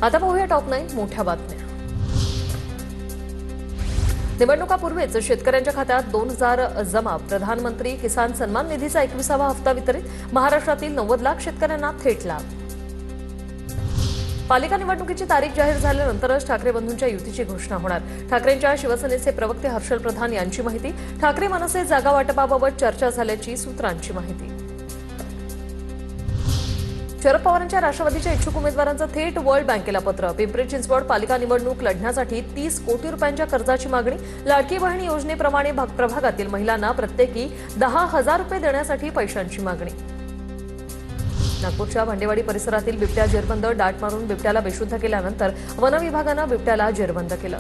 आता पाहूया टॉप 9 मोठ्या बातम्या। निवडणुकापूर्वीच शेतकऱ्यांच्या खात्यात 2000 जमा। प्रधानमंत्री किसान सन्मान निधीचा 21वा हप्ता वितरित। महाराष्ट्रातील 90 लाख शेतकऱ्यांना थेट लाभ। पालिका निवडणुकीची तारीख जाहीर झाल्यानंतरच ठाकरे बंधूंच्या युतीची घोषणा होणार। ठाकरेंच्या शिवसेनेचे प्रवक्ते हर्षल प्रधान यांची माहिती। ठाकरे मनसे जागा वाटपाबाबत चर्चा झाल्याची सूत्रांची माहिती। शरद पवारांच्या राष्ट्रवादीच्या इच्छुक उमेदवारांचं थेट वर्ल्ड बँकेला पत्र। पिंपरी चिंचवड पालिका निवडणूक लढण्यासाठी 30 कोटी रुपयांच्या कर्जाची मागणी। लाडकी बहीण योजनेप्रमाणे प्रभागातील महिलांना प्रत्येकी 10,000 रुपये देण्यासाठी पैशांची मागणी। नागपूरच्या भांडेवाडी परिसरातील बिबट्या जेरबंद। डाट मारून बिबट्याला बेशुद्ध केल्यानंतर वन विभागानं बिबट्याला जेरबंद केलं।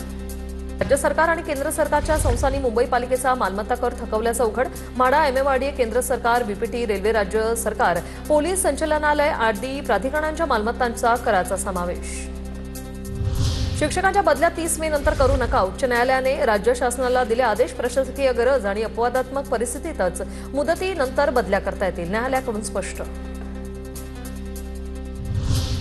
राज्य सरकार आणि केंद्र सरकारच्या संस्थांनी मुंबई पालिकेचा मालमत्ता कर थकवल्याचं उघड। म्हाडा, एमएमआरडीए, केंद्र सरकार, बीपीटी, रेल्वे राज्य सरकार, पोलीस संचालनालय आदी प्राधिकरणांच्या मालमत्तांचा कराचा समावेश। शिक्षकांच्या बदल्या 30 मे नंतर करू नका। उच्च न्यायालयाने राज्य शासनाला दिले आदेश। प्रशासकीय गरज आणि अपवादात्मक परिस्थितीतच मुदतीनंतर बदल्या करता येतील, न्यायालयाकडून स्पष्ट।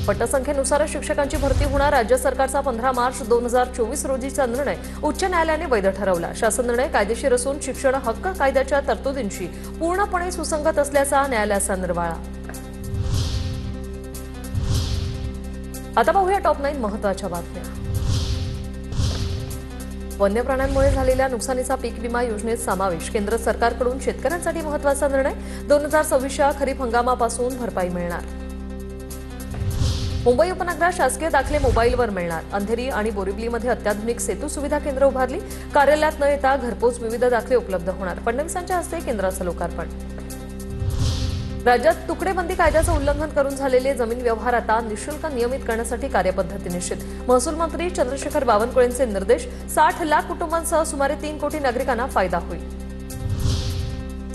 पटसंख्येनुसार शिक्षकांची भरती होणार। राज्य सरकारचा 15 मार्च 2024 रोजीचा निर्णय उच्च न्यायालयाने वैध ठरवला। शासन निर्णय कायदेशीर असून शिक्षण हक्क कायद्याच्या तरतुदींशी पूर्णपणे सुसंगत असल्याचा न्यायालयाचा निर्वाळा। आता पाहूया टॉप 9 महत्त्वाच्या बातम्या। वन्य प्राण्यांमुळे झालेल्या नुकसानीचा पीक विमा योजनेत समावेश। केंद्र सरकारकडून शेतकऱ्यांसाठी महत्त्वाचा निर्णय। 2026च्या खरीप हंगामापासून भरपाई मिळणार। मुंबई उपनगरात शासकीय दाखले मोबाईलवर मिळणार। अंधेरी आणि बोरिवलीमध्ये अत्याधुनिक सेतू सुविधा केंद्र उभारली। कार्यालयात न येता घरपोच विविध दाखले उपलब्ध होणार। फडणवीसांच्या हस्ते केंद्राचं लोकार्पण। राज्यात तुकडेबंदी कायद्याचं उल्लंघन करून झालेले जमीन व्यवहार आता निःशुल्क नियमित करण्यासाठी कार्यपद्धती निश्चित। महसूल मंत्री चंद्रशेखर बावनकुळेंचे निर्देश। 60 लाख कुटुंबांसह सुमारे 3 कोटी नागरिकांना फायदा होईल।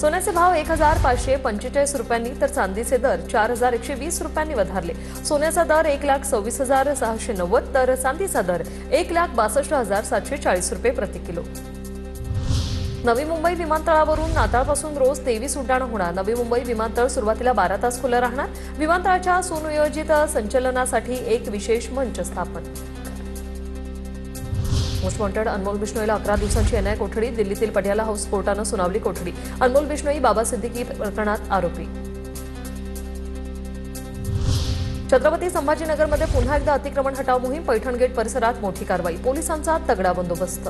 सोन्याचे भाव 1545 रुपयांनी तर चांदीचे दर 4120 रुपयांनी वधारले। सोन्याचा दर 1,26,690 तर चांदीचा दर 1,62,740 रुपये प्रति किलो। नवी मुंबई विमानतळावरून नाताळपासून रोज 23 उड्डाणं होणार। नवी मुंबई विमानतळ सुरुवातीला 12 तास खुलं राहणार। विमानतळाच्या सुनियोजित संचलनासाठी एक विशेष मंच स्थापन। मोस्ट वॉन्टेड अनमोल बिश्नोईला 11 दिवसांची एनआय कोठडी। दिल्लीतील पटियाला हाऊस कोर्टानं सुनावली कोठडी। अनमोल बिश्नोई बाबा सिद्दीकी प्रकरणात आरोपी। छत्रपती संभाजीनगरमध्ये पुन्हा एकदा अतिक्रमण हटाव मोहीम। पैठण गेट परिसरात मोठी कारवाई। पोलिसांचा तगडा बंदोबस्त।